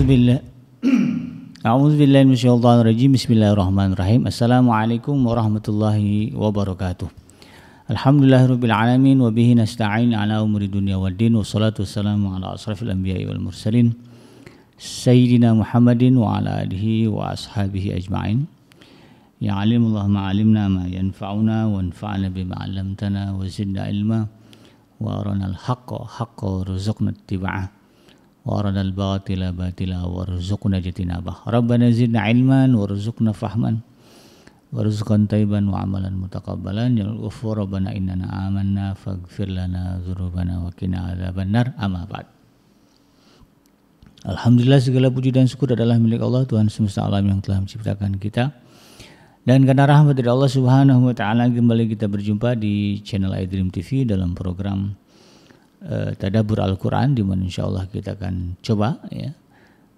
A'udzubillah A'udzubillahi minasyaitonirrajim. Bismillahirrahmanirrahim. Assalamualaikum warahmatullahi wabarakatuh. Alhamdulillahirabbil alamin wa bihi nasta'in ala umuri dunya waddin wassalatu wassalamu ala asrafil anbiya'i wal mursalin sayyidina Muhammadin wa ala alihi wa ashabihi ajma'in. Ya alimullah ma alimna ma yanfa'una wa anfa'na bima 'allamtana wa zidna ilma wa arana al-haqqa haqqan warzuqna ittiba'ah wa arana al-batila batila warzuqna ijtinabah. Rabbana zidna ilman warzuqna fahman warzuqan tayyiban wa amalan mutaqabbalan. Ya ghafur rabbana innana amanna faghfir lana dzunubana wa qina adzabannar. Amma ba'd. Alhamdulillah, segala puji dan syukur adalah milik Allah, Tuhan semesta alam yang telah menciptakan kita. Dan karena rahmat dari Allah Subhanahu wa taala, kembali kita berjumpa di channel iDream TV dalam program Tadabbur Al-Qur'an, di mana insyaallah kita akan coba ya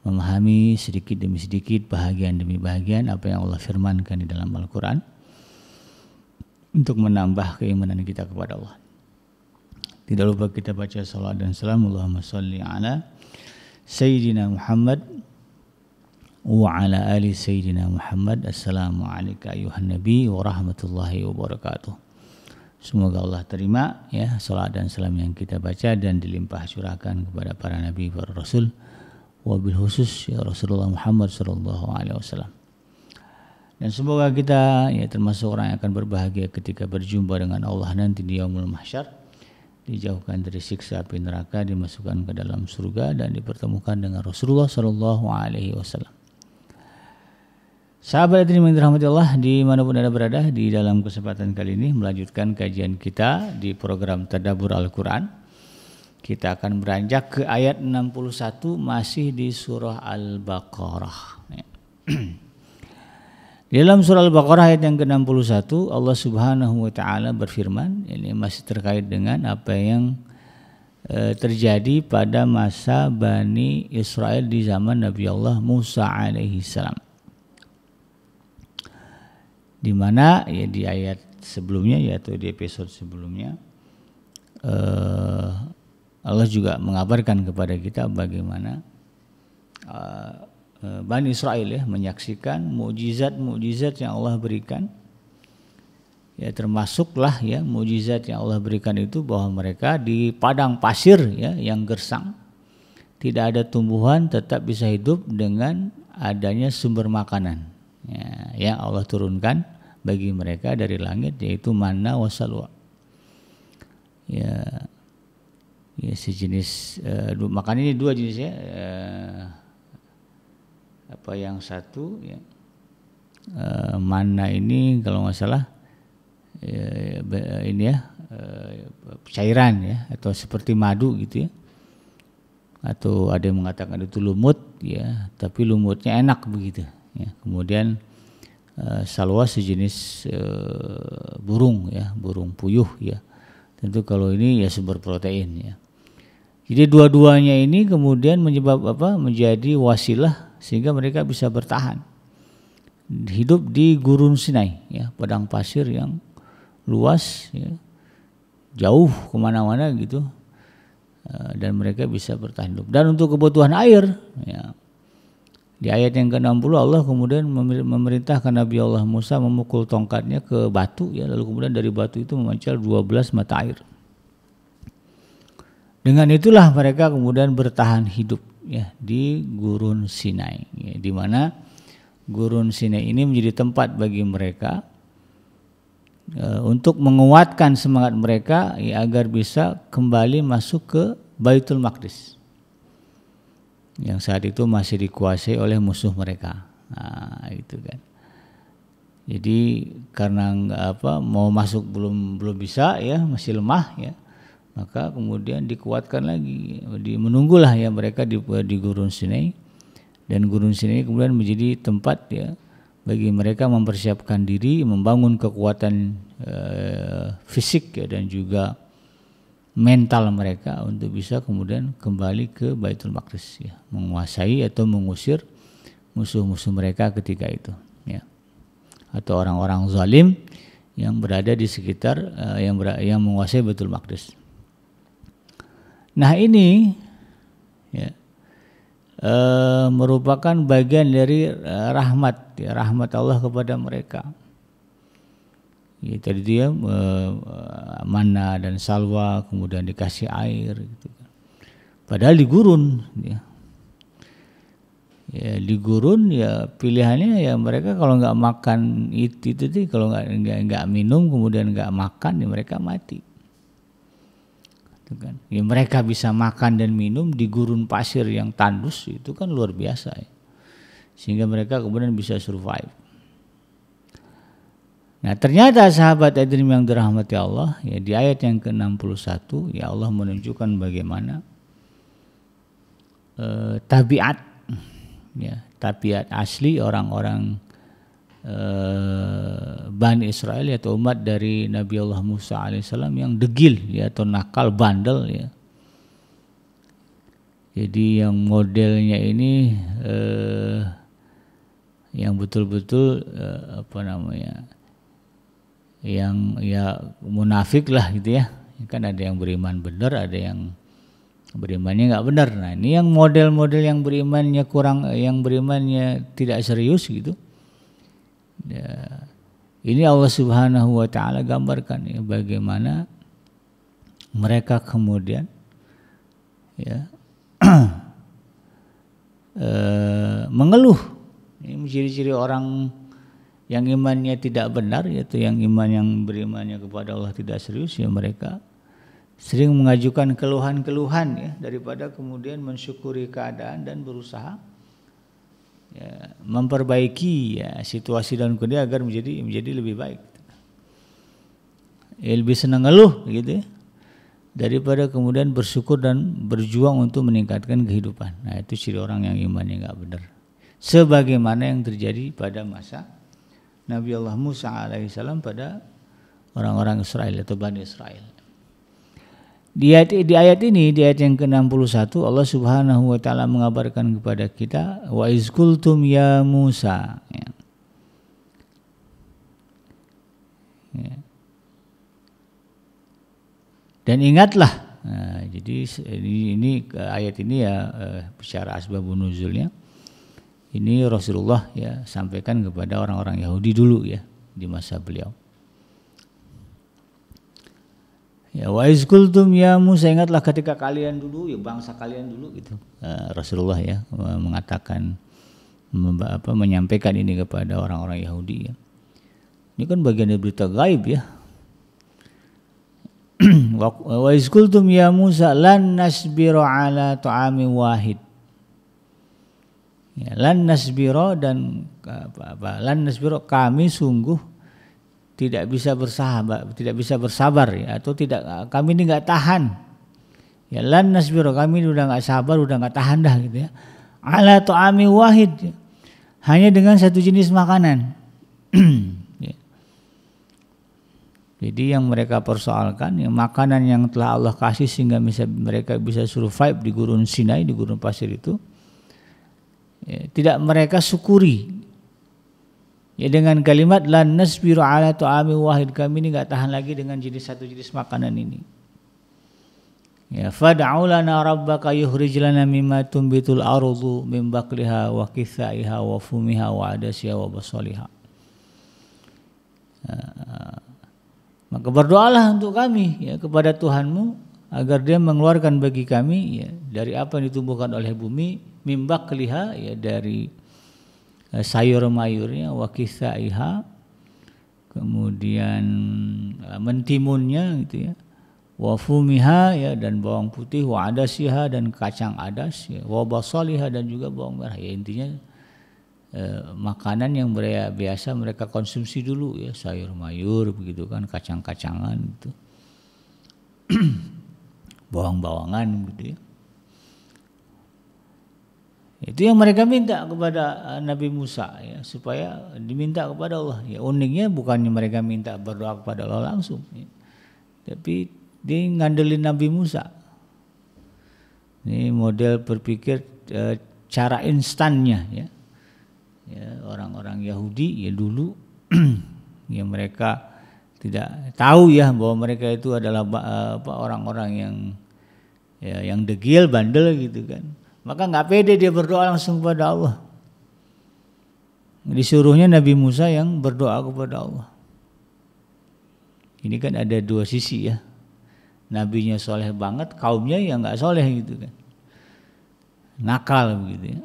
memahami sedikit demi sedikit, bahagian demi bahagian apa yang Allah firmankan di dalam Al-Qur'an untuk menambah keimanan kita kepada Allah. Tidak lupa kita baca salawat dan salam, Allahumma shalli ala Sayyidina Muhammad wa ala ali Sayyidina Muhammad. Assalamualaikum ayuhan Nabi wa rahmatullahi wabarakatuh. Semoga Allah terima ya salat dan salam yang kita baca dan dilimpah curahkan kepada para nabi, para rasul, wabil khusus ya Rasulullah Muhammad sallallahu alaihi wasallam. Dan semoga kita ya termasuk orang yang akan berbahagia ketika berjumpa dengan Allah nanti di yaumul mahsyar, dijauhkan dari siksa api neraka, dimasukkan ke dalam surga dan dipertemukan dengan Rasulullah sallallahu alaihi wasallam. Sahabat yang dirahmati Allah dimanapun Anda berada, di dalam kesempatan kali ini melanjutkan kajian kita di program Tadabbur Al-Quran. Kita akan beranjak ke ayat 61 masih di surah Al-Baqarah. Di dalam surah Al-Baqarah ayat yang ke-61 Allah Subhanahu wa taala berfirman, ini masih terkait dengan apa yang terjadi pada masa Bani Israel di zaman Nabi Allah Musa alaihi salam. Di mana ya di ayat sebelumnya, yaitu di episode sebelumnya, Allah juga mengabarkan kepada kita bagaimana Bani Israel ya menyaksikan mukjizat-mukjizat yang Allah berikan. Ya termasuklah ya mukjizat yang Allah berikan itu bahwa mereka di padang pasir ya yang gersang, tidak ada tumbuhan, tetap bisa hidup dengan adanya sumber makanan ya, yang Allah turunkan bagi mereka dari langit, yaitu manna wa salwa. Ya sejenis makan ini dua jenis ya. Apa yang satu ya, manna ini kalau nggak salah ini ya cairan ya, atau seperti madu gitu ya, atau ada yang mengatakan itu lumut ya, tapi lumutnya enak begitu ya. Kemudian salwa sejenis burung ya, burung puyuh ya. Tentu kalau ini ya sumber protein ya. Jadi dua-duanya ini kemudian menjadi wasilah sehingga mereka bisa bertahan hidup di gurun Sinai ya, padang pasir yang luas ya, jauh kemana-mana gitu, dan mereka bisa bertahan hidup. Dan untuk kebutuhan air ya, di ayat yang ke-60 Allah kemudian memerintahkan Nabi Allah Musa memukul tongkatnya ke batu ya, lalu kemudian dari batu itu memancar 12 mata air. Dengan itulah mereka kemudian bertahan hidup ya di gurun Sinai ya, di mana gurun Sinai ini menjadi tempat bagi mereka untuk menguatkan semangat mereka ya, agar bisa kembali masuk ke Baitul Maqdis yang saat itu masih dikuasai oleh musuh mereka. Nah, itu kan. Jadi karena mau masuk belum bisa ya, masih lemah ya, maka kemudian dikuatkan lagi, menunggulah ya mereka di gurun Sinai, dan gurun Sinai kemudian menjadi tempat ya bagi mereka mempersiapkan diri, membangun kekuatan fisik ya, dan juga mental mereka untuk bisa kemudian kembali ke Baitul Maqdis ya, menguasai atau mengusir musuh-musuh mereka ketika itu ya, atau orang-orang zalim yang berada di sekitar yang menguasai Baitul Maqdis. Nah ini ya, merupakan bagian dari rahmat, ya, rahmat Allah kepada mereka. Ya, tadi dia mana dan salwa, kemudian dikasih air gitu. Padahal di gurun, ya. Ya di gurun ya pilihannya ya mereka kalau nggak makan itu sih, kalau nggak minum kemudian nggak makan ya mereka mati. Kan. Ya, mereka bisa makan dan minum di gurun pasir yang tandus itu kan luar biasa ya. Sehingga mereka kemudian bisa survive. Nah ternyata sahabat Adrim yang dirahmati Allah ya di ayat yang ke-61 ya Allah menunjukkan bagaimana tabiat ya tabiat asli orang-orang Bani Israel atau umat dari Nabi Allah Musa alaihissalam yang degil ya atau nakal bandel ya. Jadi yang modelnya ini yang betul-betul yang ya munafik lah gitu ya. Kan ada yang beriman benar, ada yang berimannya nggak benar. Nah ini yang model-model yang berimannya kurang, yang berimannya tidak serius gitu. Ya, ini Allah Subhanahu wa taala gambarkan ya bagaimana mereka kemudian ya mengeluh. Ini ciri-ciri orang yang imannya tidak benar, yaitu yang berimannya kepada Allah tidak serius ya mereka sering mengajukan keluhan-keluhan ya daripada kemudian mensyukuri keadaan dan berusaha ya, memperbaiki ya situasi dan kondisi agar menjadi lebih baik. Ya, lebih senang ngeluh gitu ya, daripada kemudian bersyukur dan berjuang untuk meningkatkan kehidupan. Nah itu ciri orang yang imannya nggak benar. Sebagaimana yang terjadi pada masa Nabi Allah Musa alaihissalam pada orang-orang Israel atau Bani Israel. Di ayat ini, di ayat yang ke-61 Allah Subhanahu wa taala mengabarkan kepada kita wa iz qultum ya Musa ya. Ya. Dan ingatlah. Nah, jadi ini ayat ini ya bicara asbabun nuzulnya. Ini Rasulullah ya sampaikan kepada orang-orang Yahudi dulu ya di masa beliau. Ya wa iz qultum ya Musa, ingatlah ketika kalian dulu ya bangsa kalian dulu gitu. Rasulullah ya mengatakan menyampaikan ini kepada orang-orang Yahudi ya. Ini kan bagian dari berita gaib ya. Wa iz qultum ya Musa lan nasbiru ala ta'amin wahid. Ya, lan nasbiru dan lan nasbiru kami sungguh tidak bisa bersabar ya, atau tidak, kami ini nggak tahan ya, lan nasbiru kami udah nggak sabar, udah nggak tahan dah gitu ya, ala ta'ami wahid ya, hanya dengan satu jenis makanan. Ya. Jadi yang mereka persoalkan ya, makanan yang telah Allah kasih sehingga mereka bisa survive di gurun Sinai, di gurun pasir itu ya, tidak mereka syukuri. Ya dengan kalimat lan nasbiru ala ta'ami wahid, kami ini enggak tahan lagi dengan satu jenis makanan ini. Ya fad'u lana rabbaka yukhrij lana mimma tumbitul ardu min baqliha wa qithaiha wa fumiha wa adasiha wa basaliha. Maka berdoalah untuk kami ya kepada Tuhanmu agar Dia mengeluarkan bagi kami ya dari apa yang ditumbuhkan oleh bumi, min baqliha ya dari sayur mayurnya, wa qithaiha kemudian mentimunnya gitu ya, wa fumiha ya dan bawang putih, wa adasiha dan kacang adas ya, wa basaliha dan juga bawang merah ya, intinya makanan yang biasa mereka konsumsi dulu ya, sayur mayur begitu kan, kacang-kacangan gitu. Bawang-bawangan gitu ya. Itu yang mereka minta kepada Nabi Musa ya, supaya diminta kepada Allah ya. Uniknya bukannya mereka minta berdoa kepada Allah langsung ya, tapi dia ngandelin Nabi Musa. Ini model berpikir cara instannya ya. Ya orang-orang Yahudi ya dulu ya mereka tidak tahu ya bahwa mereka itu adalah orang-orang yang degil, bandel gitu kan. Maka nggak pede dia berdoa langsung kepada Allah. Disuruhnya Nabi Musa yang berdoa kepada Allah. Ini kan ada dua sisi ya. Nabinya soleh banget, kaumnya yang nggak soleh gitu kan. Nakal begitu ya.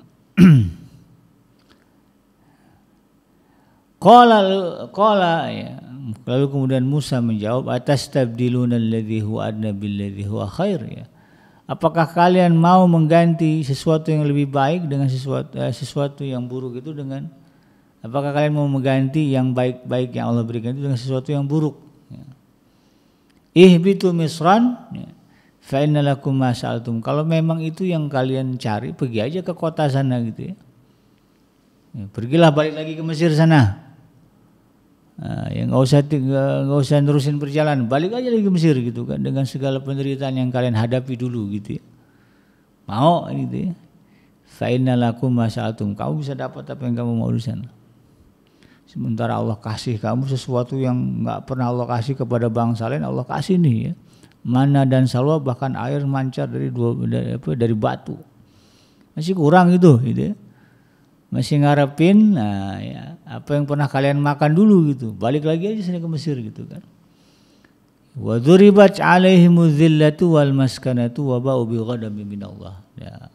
Qala ya. Lalu kemudian Musa menjawab, atastabdiluna alladhi huwa adna billadhi huwa khair ya. Apakah kalian mau mengganti sesuatu yang lebih baik dengan sesuatu yang buruk itu dengan, apakah kalian mau mengganti yang baik-baik yang Allah berikan itu dengan sesuatu yang buruk? Ya. Ihbitu misran ya. Fa inna lakum ma sa'altum. Kalau memang itu yang kalian cari, pergi aja ke kota sana gitu ya. Ya, pergilah balik lagi ke Mesir sana. Nah, yang nggak usah nerusin perjalanan, balik aja lagi ke Mesir gitu kan, dengan segala penderitaan yang kalian hadapi dulu gitu ya. Mau gitu ya. Fa inna lakum ma sa'altum. Kamu bisa dapat apa yang kamu mau di sana. Sementara Allah kasih kamu sesuatu yang nggak pernah Allah kasih kepada bangsa lain, Allah kasih nih ya. Mana dan salwa, bahkan air mancar dari batu. Masih kurang gitu ya. Masih ngarepin, nah ya, apa yang pernah kalian makan dulu gitu, balik lagi aja sini ke Mesir gitu kan. Wa dzuribat 'alaihimuz zillatu wal maskanatu wa ba'u bi ghadabin minallah. Ya.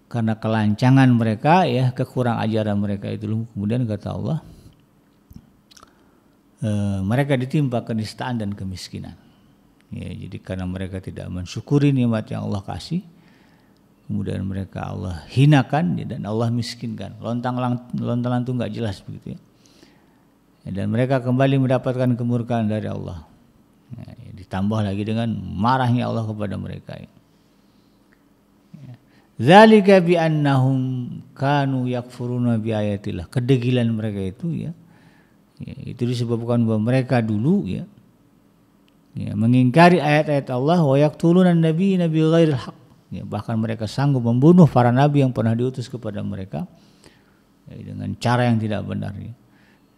Karena kelancangan mereka ya, kekurang ajaran mereka itu, kemudian kata Allah, mereka ditimpa kenistaan dan kemiskinan. Ya, jadi karena mereka tidak mensyukuri nikmat yang Allah kasih, kemudian mereka Allah hinakan dan Allah miskinkan. Lontalan itu nggak jelas begitu ya. Dan mereka kembali mendapatkan kemurkaan dari Allah. Ya, ditambah lagi dengan marahnya Allah kepada mereka. Ya. Dzalika bi annahum kanu yakfuruna bi ayatillah. Kedegilan mereka itu ya. Ya, itu disebabkan bahwa mereka dulu ya, mengingkari ayat-ayat Allah, wa yaqtuluna an-nabiyina bi ghairil haqq. Ya, bahkan mereka sanggup membunuh para nabi yang pernah diutus kepada mereka ya, dengan cara yang tidak benar ya.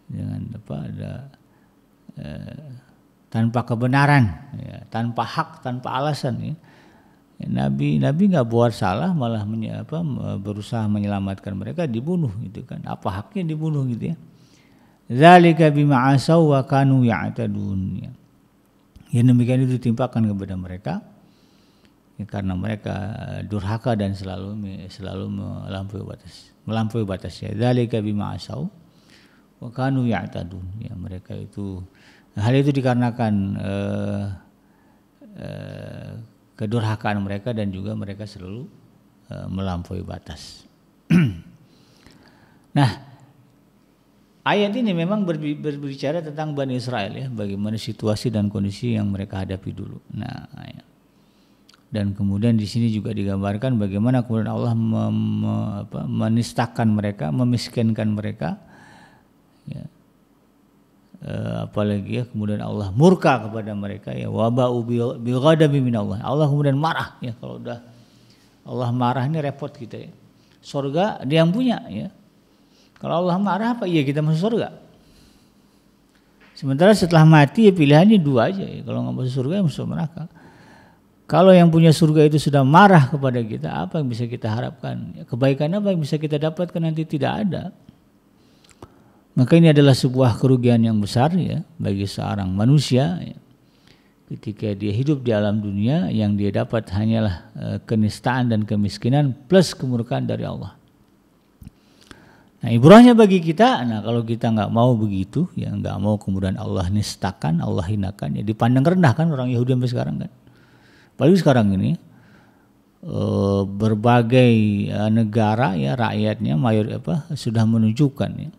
Dengan tanpa kebenaran ya, tanpa hak, tanpa alasan ya. Nabi nggak buat salah, malah berusaha menyelamatkan mereka, dibunuh gitu kan. Apa haknya dibunuh gitu ya. Dzalika bima asaw wa kanu ya'tadun ya. Yang demikian itu ditimpakan kepada mereka ya, karena mereka durhaka dan selalu melampaui batas ya. Dzalika bima asaw wa kanu ya'tadun ya. Mereka itu, hal itu dikarenakan kedurhakaan mereka dan juga mereka selalu melampaui batas. Nah, ayat ini memang berbicara tentang Bani Israel ya, bagaimana situasi dan kondisi yang mereka hadapi dulu. Nah, ya. Dan kemudian di sini juga digambarkan bagaimana kemudian Allah menistakan mereka, memiskinkan mereka. Ya. Apalagi ya, kemudian Allah murka kepada mereka ya, waba'u bi ghadabi minallah. Allah kemudian marah ya. Kalau udah Allah marah ini repot kita ya. Surga dia yang punya ya. Kalau Allah marah apa iya kita masuk surga. Sementara setelah mati ya pilihannya dua aja ya. Kalau nggak masuk surga ya masuk neraka. Kalau yang punya surga itu sudah marah kepada kita, apa yang bisa kita harapkan? Ya, kebaikan apa yang bisa kita dapatkan nanti tidak ada. Maka ini adalah sebuah kerugian yang besar ya bagi seorang manusia ya. Ketika dia hidup di alam dunia, yang dia dapat hanyalah kenistaan dan kemiskinan plus kemurkaan dari Allah. Nah, ibrahnya bagi kita, nah kalau kita nggak mau begitu, ya nggak mau kemudian Allah nistakan, Allah hinakan, ya dipandang rendah kan orang Yahudi sampai sekarang kan. Apalagi sekarang ini berbagai negara ya rakyatnya sudah menunjukkan ya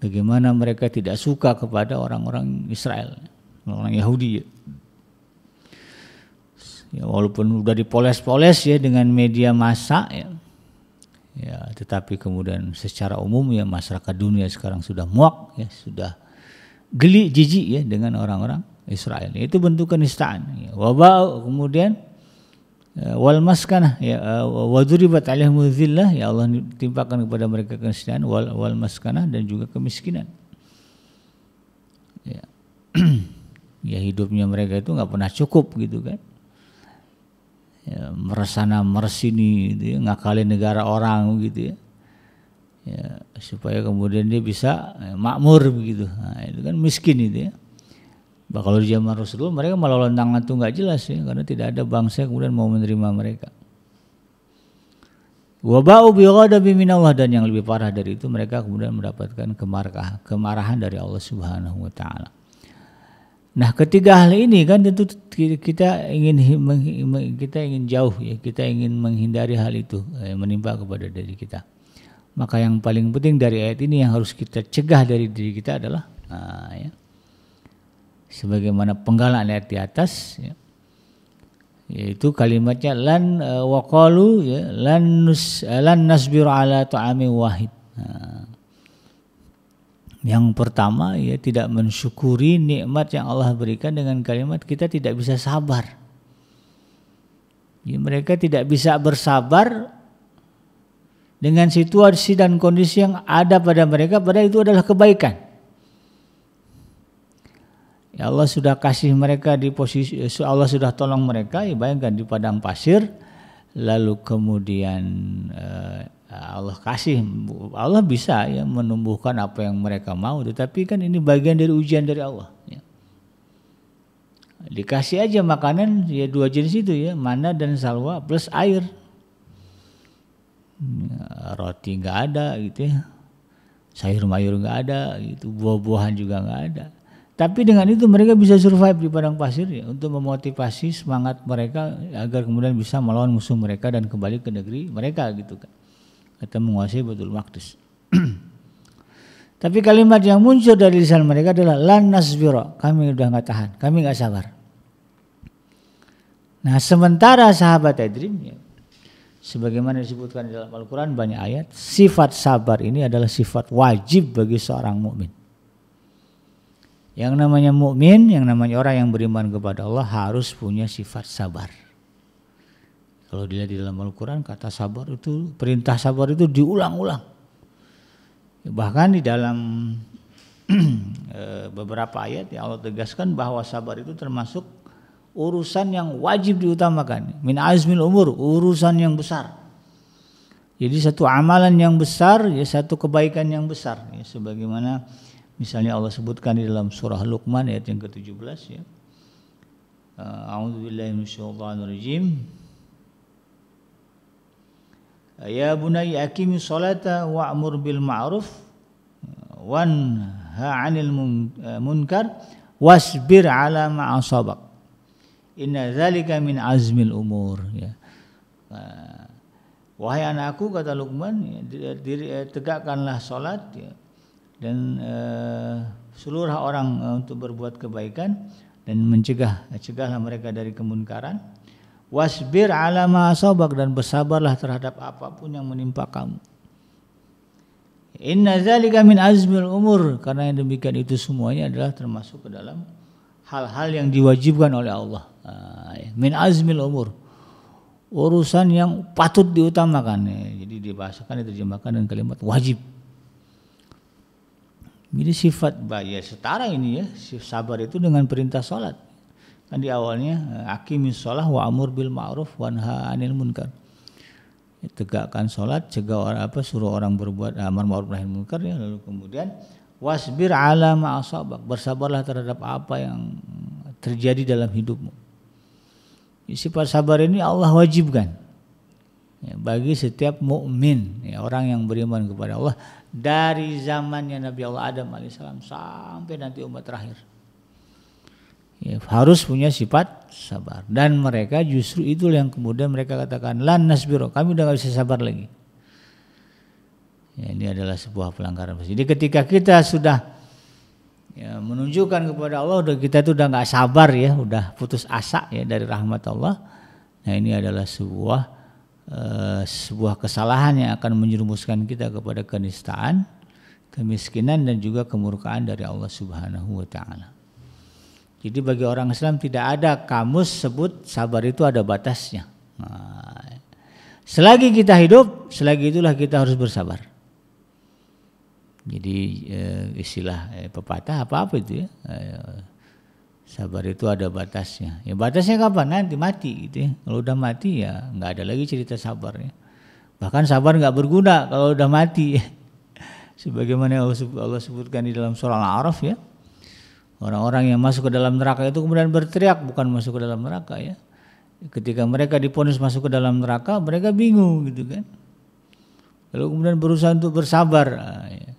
bagaimana mereka tidak suka kepada orang-orang Israel, orang Yahudi ya. Ya walaupun sudah dipoles-poles ya dengan media massa ya. Ya, tetapi kemudian secara umum ya masyarakat dunia sekarang sudah muak ya, sudah geli jijik ya dengan orang-orang Israel. Itu bentuk kenistaan ya. Wabah kemudian wal maskanah ya, wa dzuribat alaihimuz zillah ya, Allah timpakan kepada mereka kenistaan, wal maskanah dan juga kemiskinan. Ya. Ya hidupnya mereka itu enggak pernah cukup gitu kan. ya, meresana meresini gitu ya, ngakalin negara orang gitu ya. Ya, supaya kemudian dia bisa makmur begitu. Nah, itu kan miskin itu ya. Bah, kalau di zaman Rasulullah mereka malah lontang itu nggak jelas ya, karena tidak ada bangsa yang kemudian mau menerima mereka. Wabau bighadabi minallah, dan yang lebih parah dari itu mereka kemudian mendapatkan kemarahan dari Allah Subhanahu wa taala. Nah, ketiga hal ini kan tentu kita ingin jauh ya, kita ingin menghindari hal itu menimpa kepada diri kita. Maka yang paling penting dari ayat ini yang harus kita cegah dari diri kita adalah ya, sebagaimana penggalan ayat di atas ya, yaitu kalimatnya lan waqalu ya, lan nasbiru ala ta'ami wahid. Nah, yang pertama ya, tidak mensyukuri nikmat yang Allah berikan dengan kalimat kita tidak bisa sabar. Ya, mereka tidak bisa bersabar dengan situasi dan kondisi yang ada pada mereka, padahal itu adalah kebaikan. Ya, Allah sudah kasih mereka di posisi, Allah sudah tolong mereka, ya bayangkan di padang pasir, lalu kemudian Allah kasih, Allah bisa ya menumbuhkan apa yang mereka mau, tetapi kan ini bagian dari ujian dari Allah. Ya. Dikasih aja makanan ya 2 jenis itu ya, mana dan salwa plus air. Ya, roti nggak ada gitu ya, sayur mayur nggak ada gitu, buah-buahan juga nggak ada. Tapi dengan itu mereka bisa survive di padang pasir ya, untuk memotivasi semangat mereka agar kemudian bisa melawan musuh mereka dan kembali ke negeri mereka gitu kan. Atau menguasai Baitul Maqdis. Tapi kalimat yang muncul dari lisan mereka adalah lan nasbira, kami udah nggak tahan, kami nggak sabar. Nah, sementara sahabat Adrim ya, sebagaimana disebutkan di dalam Al-Quran banyak ayat, sifat sabar ini adalah sifat wajib bagi seorang mukmin. Yang namanya mukmin, yang namanya orang yang beriman kepada Allah harus punya sifat sabar. Kalau dilihat di dalam Al-Quran, kata sabar itu, perintah sabar itu diulang-ulang. Bahkan di dalam beberapa ayat yang Allah tegaskan bahwa sabar itu termasuk urusan yang wajib diutamakan. Min azmil umur, urusan yang besar. Jadi satu amalan yang besar, ya satu kebaikan yang besar. Ya, sebagaimana misalnya Allah sebutkan di dalam surah Luqman ayat yang ke-17 ya. A'udzubillahi minasyaitonirrajim. Ya bunayya aqimis sholata wa'mur bil ma'ruf wanha 'anil munkar wasbir 'ala ma asabak. Inna dzalika min azmil umur ya. Wahai anakku, kata Luqman, tegakkanlah salat ya, dan seluruh orang untuk berbuat kebaikan dan cegahlah mereka dari kemunkaran. Wasbir ala ma asabak, dan bersabarlah terhadap apapun yang menimpa kamu. Inna dzalika min azmil umur, karena yang demikian itu semuanya adalah termasuk ke dalam hal-hal yang diwajibkan oleh Allah. Min azmil umur, urusan yang patut diutamakan. Jadi dibahasakan, diterjemahkan dengan kalimat wajib. Jadi sifat ya setara ini ya, sabar itu dengan perintah salat. Kan di awalnya aqimis shalah wa amur bil ma'ruf wanha 'anil munkar. Tegakkan salat, suruh orang berbuat amar ma'ruf nahi munkar ya, lalu kemudian wasbir 'ala ma asabak, bersabarlah terhadap apa yang terjadi dalam hidupmu. Sifat sabar ini Allah wajibkan ya, bagi setiap mukmin ya, orang yang beriman kepada Allah dari zamannya Nabi Allah Adam alaihissalam sampai nanti umat terakhir ya, harus punya sifat sabar. Dan mereka justru itu yang kemudian mereka katakan lan nasbiro, kami udah gak bisa sabar lagi ya, ini adalah sebuah pelanggaran. Jadi ketika kita sudah ya, menunjukkan kepada Allah kita itu udah nggak sabar ya, udah putus asa ya dari rahmat Allah. Nah, ini adalah sebuah kesalahan yang akan menjerumuskan kita kepada kenistaan, kemiskinan, dan juga kemurkaan dari Allah Subhanahu wa taala. Jadi bagi orang Islam tidak ada kamus sebut sabar itu ada batasnya. Nah, selagi kita hidup, selagi itulah kita harus bersabar. Jadi istilah pepatah apa itu ya, Sabar itu ada batasnya. Ya batasnya kapan? Nanti mati gitu ya. Kalau udah mati ya nggak ada lagi cerita sabar ya. Bahkan sabar nggak berguna kalau udah mati. Sebagaimana Allah sebutkan di dalam surah Al-A'raf ya. Orang-orang yang masuk ke dalam neraka itu kemudian berteriak, bukan masuk ke dalam neraka ya. Ketika mereka divonis masuk ke dalam neraka, mereka bingung gitu kan. Lalu kemudian berusaha untuk bersabar. Ya.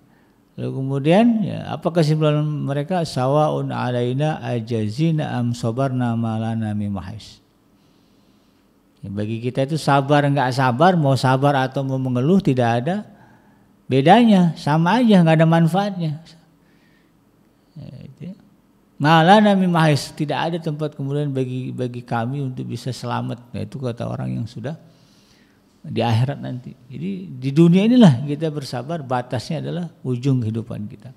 Lalu kemudian ya, apa kesimpulan mereka? Sawaun alaina ajazina am sabarna malana min mahis. Ya, bagi kita itu sabar enggak sabar, mau sabar atau mau mengeluh tidak ada bedanya, sama aja, enggak ada manfaatnya. Ya, malana min mahis, tidak ada tempat kemudian bagi kami untuk bisa selamat. Nah, itu kata orang yang sudah di akhirat nanti. Jadi di dunia inilah kita bersabar, batasnya adalah ujung kehidupan kita.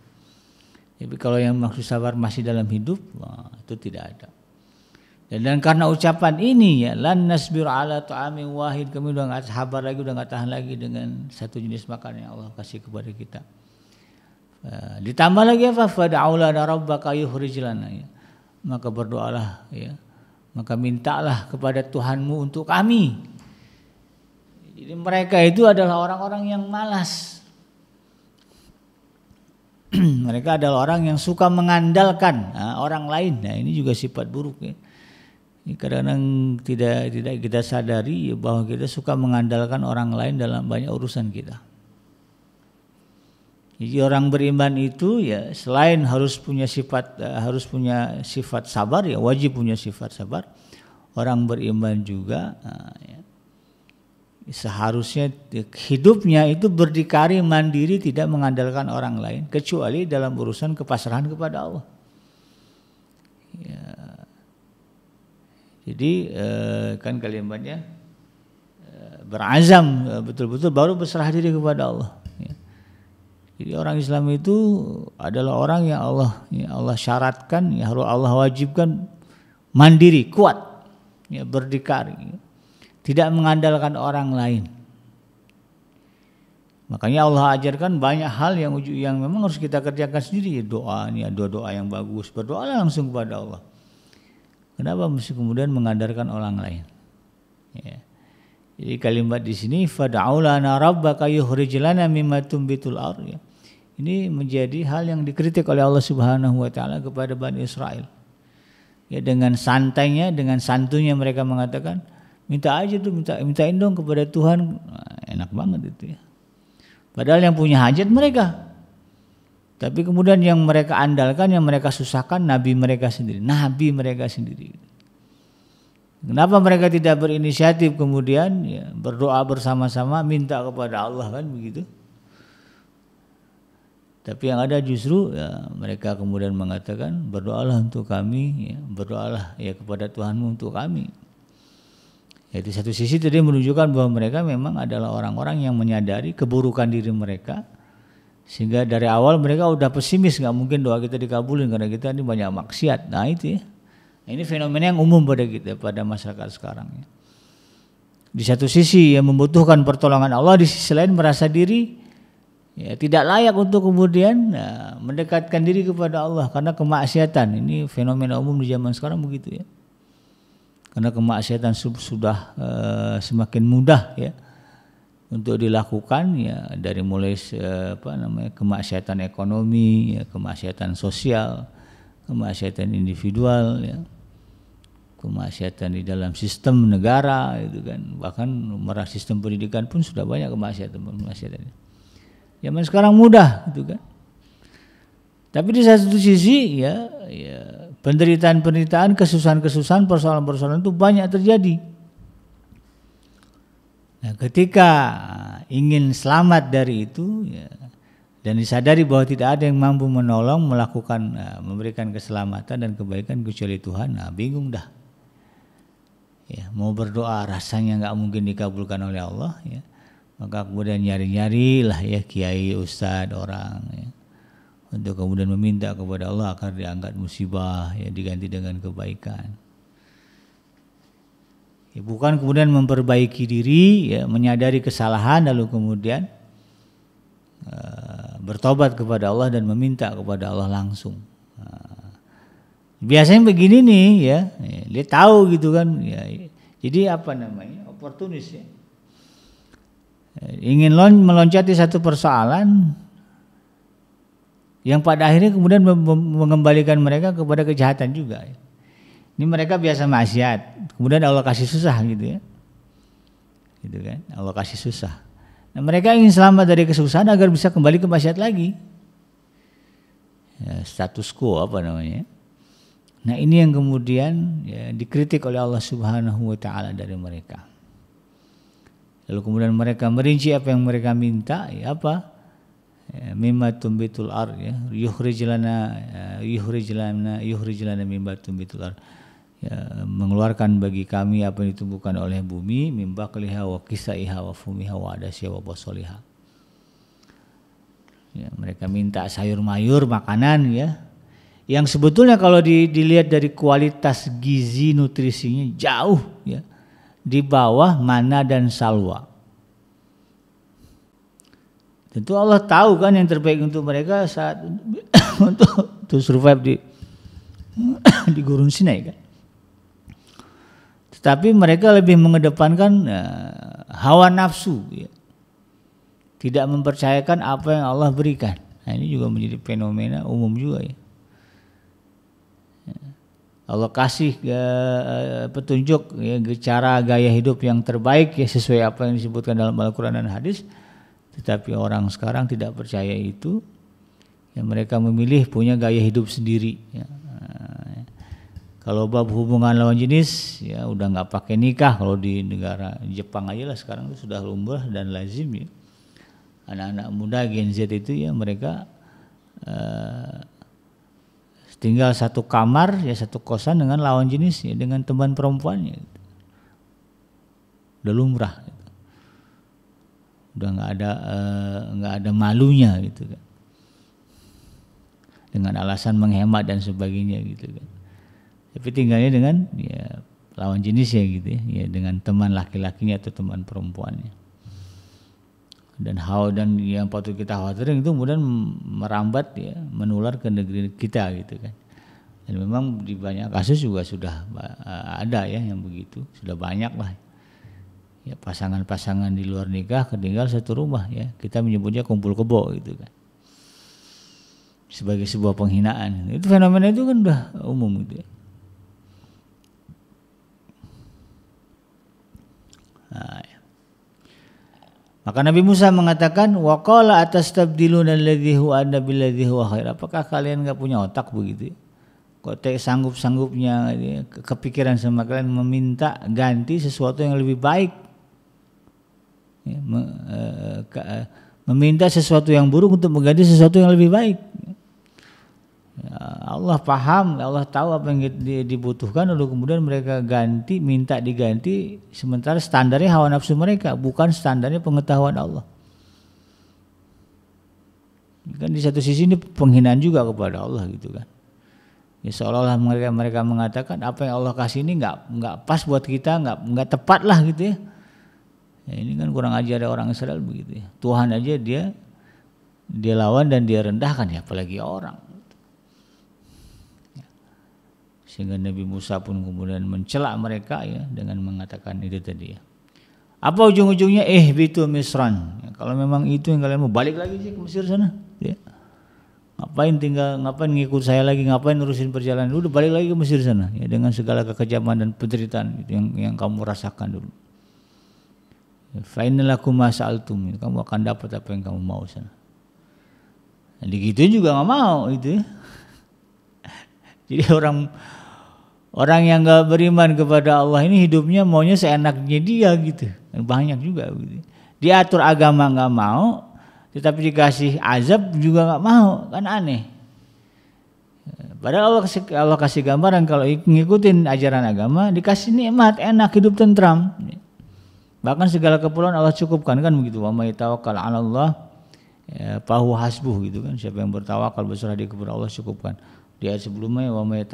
Tapi kalau yang maksud sabar masih dalam hidup, wah, itu tidak ada. Dan karena ucapan ini ya, lan nasbir ala ta'amin wahid, kami udah enggak sabar lagi, udah enggak tahan lagi dengan satu jenis makanan yang Allah kasih kepada kita. Ditambah lagi apa? Fad'u lana rabbaka yukhrij lana ya. Maka berdoalah ya. Maka mintalah kepada Tuhanmu untuk kami. Jadi mereka itu adalah orang-orang yang malas. Mereka adalah orang yang suka mengandalkan orang lain. Nah, ini juga sifat buruk ya. Ini kadang-kadang tidak kita sadari bahwa kita suka mengandalkan orang lain dalam banyak urusan kita. Jadi orang beriman itu ya selain harus punya sifat sabar ya, wajib punya sifat sabar. Orang beriman juga ya, seharusnya hidupnya itu berdikari mandiri, tidak mengandalkan orang lain kecuali dalam urusan kepasrahan kepada Allah. Ya. Jadi kan kalimatnya berazam betul-betul baru berserah diri kepada Allah. Ya. Jadi orang Islam itu adalah orang yang Allah syaratkan, ya Allah wajibkan mandiri, kuat, ya berdikari. Ya. Tidak mengandalkan orang lain. Makanya Allah ajarkan banyak hal yang memang harus kita kerjakan sendiri. Doa, ini ada doa yang bagus. Berdoalah langsung kepada Allah. Kenapa mesti kemudian mengandalkan orang lain? Ya. Jadi kalimat di sini fad'u lana rabbaka yukhrij lana mimma tumbitul ardh. Ya. Ini menjadi hal yang dikritik oleh Allah Subhanahu wa taala kepada Bani Israel. Ya, dengan santainya, dengan santunya mereka mengatakan, minta aja tuh, mintain dong kepada Tuhan. Nah, enak banget itu ya. Padahal yang punya hajat mereka. Tapi kemudian yang mereka andalkan, yang mereka susahkan nabi mereka sendiri. Kenapa mereka tidak berinisiatif kemudian ya, berdoa bersama-sama minta kepada Allah kan begitu? Tapi yang ada justru ya, mereka kemudian mengatakan berdoalah untuk kami, ya, berdoalah ya kepada Tuhanmu untuk kami. Di satu sisi tadi menunjukkan bahwa mereka memang adalah orang-orang yang menyadari keburukan diri mereka, sehingga dari awal mereka udah pesimis, nggak mungkin doa kita dikabulin karena kita ini banyak maksiat. Nah itu ya, ini fenomena yang umum pada kita, pada masyarakat sekarang ya. Di satu sisi yang membutuhkan pertolongan Allah, di sisi lain merasa diri ya, tidak layak untuk kemudian mendekatkan diri kepada Allah karena kemaksiatan. Ini fenomena umum di zaman sekarang begitu ya. Karena kemaksiatan sudah semakin mudah ya untuk dilakukan ya, dari mulai kemaksiatan ekonomi, ya, kemaksiatan sosial, kemaksiatan individual, ya, kemaksiatan di dalam sistem negara, itu kan, bahkan sistem pendidikan pun sudah banyak kemaksiatan. Zaman sekarang mudah, gitu kan. Tapi di satu sisi ya penderitaan-penderitaan, kesusahan-kesusahan, persoalan-persoalan itu banyak terjadi. Nah, ketika ingin selamat dari itu ya, dan disadari bahwa tidak ada yang mampu menolong, memberikan keselamatan dan kebaikan kecuali Tuhan, nah bingung dah. Ya, mau berdoa rasanya nggak mungkin dikabulkan oleh Allah, ya. Maka kemudian nyari-nyari lah ya kiai, ustadz, orang ya, untuk kemudian meminta kepada Allah agar diangkat musibah, ya, diganti dengan kebaikan. Ya, bukan kemudian memperbaiki diri, ya, menyadari kesalahan lalu kemudian bertobat kepada Allah dan meminta kepada Allah langsung. Biasanya begini nih ya, dia tahu gitu kan ya. Jadi apa namanya? Oportunis ya. Ingin meloncati satu persoalan yang pada akhirnya kemudian mengembalikan mereka kepada kejahatan juga. Ini mereka biasa maksiat, kemudian Allah kasih susah gitu ya. Gitu kan? Allah kasih susah. Nah, mereka ingin selamat dari kesusahan agar bisa kembali ke maksiat lagi. Ya, status quo apa namanya? Nah, ini yang kemudian ya, dikritik oleh Allah Subhanahu wa taala dari mereka. Lalu kemudian mereka merinci apa yang mereka minta, ya apa? Ya, mimma tumbitul ard ya, yukhrij lana mimma tumbitul ard. Ya, mengeluarkan bagi kami apa yang ditumbuhkan oleh bumi, mim baqliha wa qisaiha wa fumiha wa adasya wa basoliha. Ya, mereka minta sayur mayur, makanan ya. Yang sebetulnya kalau dilihat dari kualitas gizi nutrisinya jauh ya di bawah mana dan salwa. Tentu Allah tahu kan yang terbaik untuk mereka saat untuk survive di gurun Sinai kan. Tetapi mereka lebih mengedepankan hawa nafsu ya. Tidak mempercayakan apa yang Allah berikan. Nah, ini juga menjadi fenomena umum juga ya. Allah kasih petunjuk ya, cara gaya hidup yang terbaik ya sesuai apa yang disebutkan dalam Al-Quran dan hadis, tetapi orang sekarang tidak percaya itu ya, mereka memilih punya gaya hidup sendiri ya. Kalau bab hubungan lawan jenis ya udah nggak pakai nikah. Kalau di negara Jepang aja lah sekarang itu sudah lumrah dan lazim ya. Anak-anak muda Gen Z itu ya mereka tinggal satu kamar ya, satu kosan dengan lawan jenis ya, dengan teman perempuannya gitu. Udah lumrah gitu. Udah nggak ada malunya gitu kan, dengan alasan menghemat dan sebagainya gitu kan. Tapi tinggalnya dengan ya lawan jenis ya gitu ya, dengan teman laki-lakinya atau teman perempuannya. Dan yang patut kita khawatirin itu kemudian merambat ya, menular ke negeri kita gitu kan. Dan memang di banyak kasus juga sudah ada ya yang begitu, sudah banyak lah. Ya pasangan-pasangan di luar nikah ketinggal satu rumah ya, kita menyebutnya kumpul kebo gitu kan. Sebagai sebuah penghinaan. Itu fenomena itu kan udah umum gitu ya. Nah, ya. Maka Nabi Musa mengatakan waqala atastabdiluna alladhi huwa adna billadhi huwa khair. Apakah kalian enggak punya otak begitu? Kok sanggup-sanggupnya kepikiran sama kalian meminta ganti sesuatu yang lebih baik. Ya, meminta sesuatu yang buruk untuk mengganti sesuatu yang lebih baik. Ya, Allah paham, Allah tahu apa yang dibutuhkan, lalu kemudian mereka minta diganti, sementara standarnya hawa nafsu mereka, bukan standarnya pengetahuan Allah. Kan di satu sisi ini penghinaan juga kepada Allah gitu kan. Ya seolah-olah mereka mengatakan apa yang Allah kasih ini nggak pas buat kita, nggak tepat lah gitu ya. Ya ini kan kurang ajar ada orang Israel begitu ya. Tuhan aja dia lawan dan dia rendahkan ya, apalagi orang. Sehingga Nabi Musa pun kemudian mencela mereka ya dengan mengatakan itu tadi ya. Apa ujung-ujungnya bitu Misran. Ya, kalau memang itu yang kalian mau, balik lagi sih ke Mesir sana ya. Ngapain ngikut saya lagi, ngapain urusin perjalanan, udah balik lagi ke Mesir sana ya, dengan segala kekejaman dan penderitaan yang kamu rasakan dulu. Fa innalakum ma sa'altum, kamu akan dapat apa yang kamu mau sana. Nah, digituin juga enggak mau itu ya. Jadi orang yang enggak beriman kepada Allah ini hidupnya maunya seenaknya dia gitu. Banyak juga gitu. Dia atur agama enggak mau, tetapi dikasih azab juga enggak mau, kan aneh. Padahal Allah kasih gambaran kalau ngikutin ajaran agama dikasih nikmat, enak, hidup tentram. Bahkan segala keperluan Allah cukupkan kan begitu. Wa may tawakkal 'ala Allah fa huwa hasbuh gitu kan. Siapa yang bertawakal berserah diri kepada Allah cukupkan. Di ayat sebelumnya wa may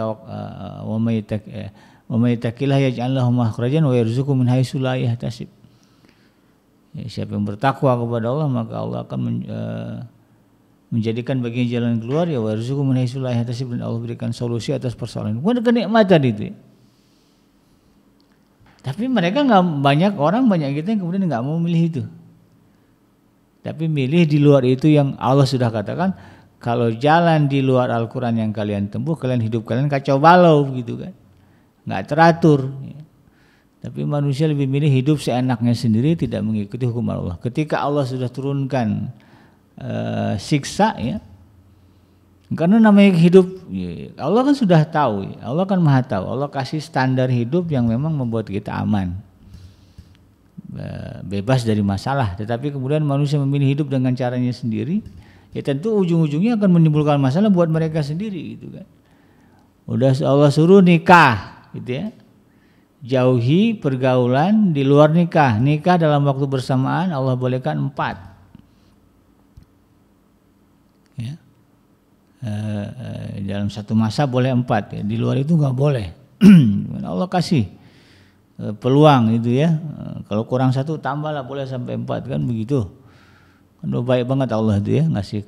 yattaqillah yaj'al lahu makhrajan wa yarzuqhu min haitsu la yahtasib. Ya, siapa yang bertakwa kepada Allah maka Allah akan menjadikan bagian jalan keluar, ya warzuqhu min haitsu la yahtasib, dan Allah berikan solusi atas persoalan. Bukan kenikmatan itu. Tapi mereka banyak kita yang kemudian nggak mau milih itu. Tapi milih di luar itu yang Allah sudah katakan, kalau jalan di luar Al-Quran yang kalian tempuh, hidup kalian kacau balau gitu kan, nggak teratur. Tapi manusia lebih milih hidup seenaknya sendiri, tidak mengikuti hukum Allah. Ketika Allah sudah turunkan siksa, ya, karena namanya hidup, Allah kan sudah tahu, Allah kan maha tahu. Allah kasih standar hidup yang memang membuat kita aman, bebas dari masalah. Tetapi kemudian manusia memilih hidup dengan caranya sendiri, ya tentu ujung-ujungnya akan menimbulkan masalah buat mereka sendiri gitu kan. Udah Allah suruh nikah gitu ya, jauhi pergaulan di luar nikah. Nikah dalam waktu bersamaan Allah bolehkan 4 ya. Dalam satu masa boleh 4 ya. Di luar itu nggak boleh. Allah kasih peluang itu ya, kalau kurang 1 tambahlah, boleh sampai 4 kan begitu. Kan baik banget Allah itu ya, ngasih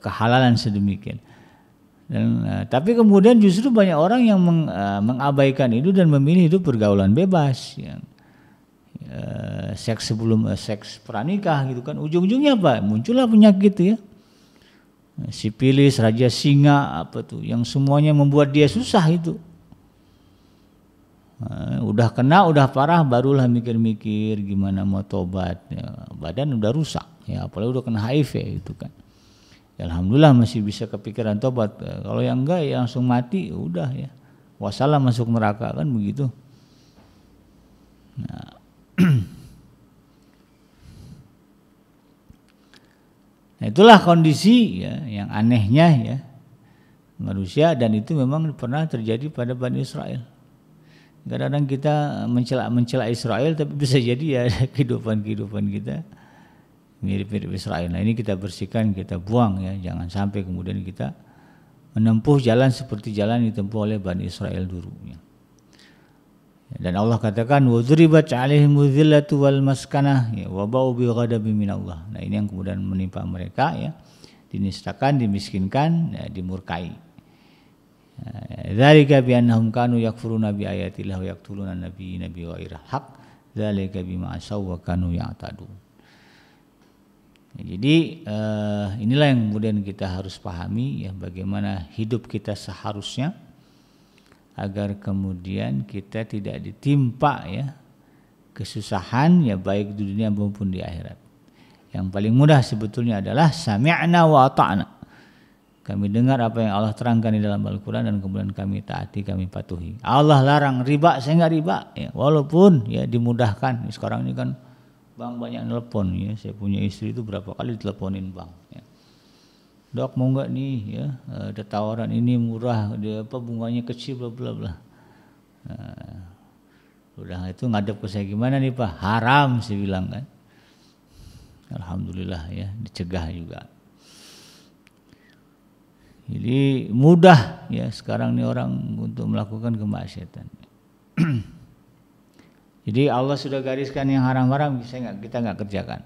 kehalalan sedemikian. Dan tapi kemudian justru banyak orang yang mengabaikan itu dan memilih hidup pergaulan bebas ya. Seks sebelum seks pranikah gitu kan. Ujung-ujungnya apa? Muncullah penyakit ya, sipilis, raja singa, apa tuh, yang semuanya membuat dia susah itu. Udah kena, udah parah, barulah mikir-mikir gimana mau tobat ya. Badan udah rusak ya, apalagi udah kena HIV itu kan ya, alhamdulillah masih bisa kepikiran tobat. Kalau yang enggak ya langsung mati, udah ya wassalam, masuk neraka kan begitu. Nah, nah itulah kondisi ya, yang anehnya ya manusia, dan itu memang pernah terjadi pada Bani Israel. Kadang-kadang kita mencela Israel, tapi bisa jadi ya kehidupan kita mirip-mirip Israel. Nah ini kita bersihkan, kita buang ya, jangan sampai kemudian kita menempuh jalan seperti jalan yang ditempuh oleh Bani Israel dulu ya. Dan Allah katakan wadribat 'alaihimudz zillatu wal maskanah ya, wa ba'u bi ghadabin minallah. Nah ini yang kemudian menimpa mereka ya, dinistakan, dimiskinkan, ya, dimurkai. Dzalika bi annahum kanu yakfuruna bi ayatillah wa yaqtuluna nabiyina bi ghairi haqq, dzalika bima asaw wa kanu ya'tadun. Jadi inilah yang kemudian kita harus pahami ya, bagaimana hidup kita seharusnya agar kemudian kita tidak ditimpa ya kesusahan ya, baik di dunia maupun di akhirat. Yang paling mudah sebetulnya adalah sami'na wa ata'na. Kami dengar apa yang Allah terangkan di dalam Al-Quran dan kemudian kami taati, kami patuhi. Allah larang riba, saya nggak riba ya, walaupun ya dimudahkan. Sekarang ini kan bank banyak telepon ya, saya punya istri itu berapa kali diteleponin bank ya. Dok mau nggak nih ya, ada tawaran ini murah, dia apa bunganya kecil bla bla bla. Udah itu ngadep ke saya, gimana nih Pak? Haram saya bilang kan. Alhamdulillah ya, dicegah juga. Jadi mudah ya sekarang nih orang untuk melakukan kemaksiatan. Jadi Allah sudah gariskan yang haram-haram, kita nggak kerjakan.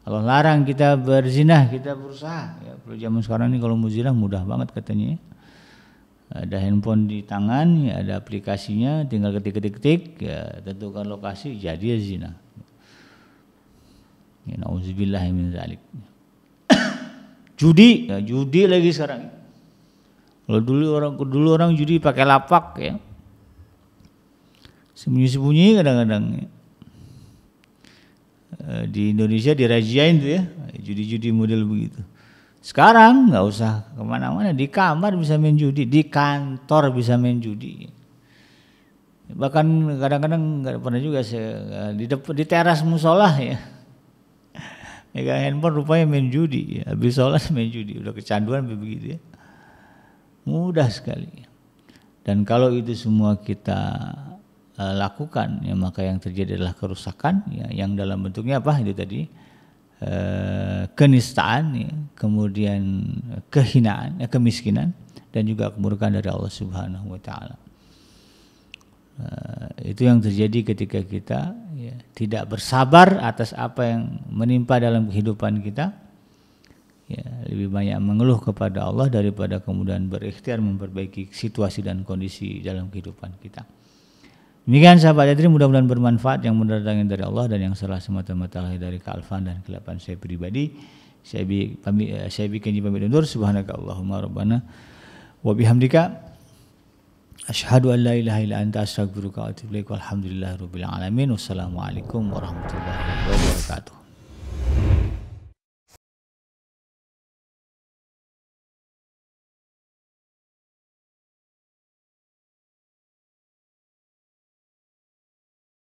Allah larang kita berzina, kita berusaha. Ya, kalau zaman sekarang ini kalau mau zina mudah banget katanya. Ada handphone di tangan, ya, ada aplikasinya, tinggal ketik-ketik, ya, tentukan lokasi, jadi zina. Ya, nauzubillah min dzalik. Judi, ya, judi lagi sekarang. Kalau dulu orang judi pakai lapak ya, sembunyi-sembunyi kadang-kadang ya. Di Indonesia dirajiain tuh ya, judi-judi model begitu. Sekarang nggak usah kemana-mana, di kamar bisa main judi, di kantor bisa main judi. Bahkan kadang-kadang nggak pernah juga saya di teras musola ya. Megang handphone rupanya main judi ya. Habis sholat main judi, udah kecanduan begitu ya. Mudah sekali. Dan kalau itu semua kita lakukan ya, maka yang terjadi adalah kerusakan ya, yang dalam bentuknya apa itu tadi, kenistaan ya, kemudian kehinaan ya, kemiskinan, dan juga kemurkaan dari Allah Subhanahu wa taala. Itu yang terjadi ketika kita ya, tidak bersabar atas apa yang menimpa dalam kehidupan kita ya, lebih banyak mengeluh kepada Allah daripada kemudian berikhtiar memperbaiki situasi dan kondisi dalam kehidupan kita. Demikian sahabat Adri, mudah-mudahan bermanfaat, yang mendatangkan dari Allah dan yang salah semata-mata dari kealfan dan kelapan saya pribadi. Saya bikin pamit undur. Subhanakallahumma rabbana wa bihamdika asyhadu an la ilaha illa anta astaghfiruka wa atubu ilaik. Walhamdulillahirabbil alamin. Wassalamualaikum warahmatullahi wabarakatuh.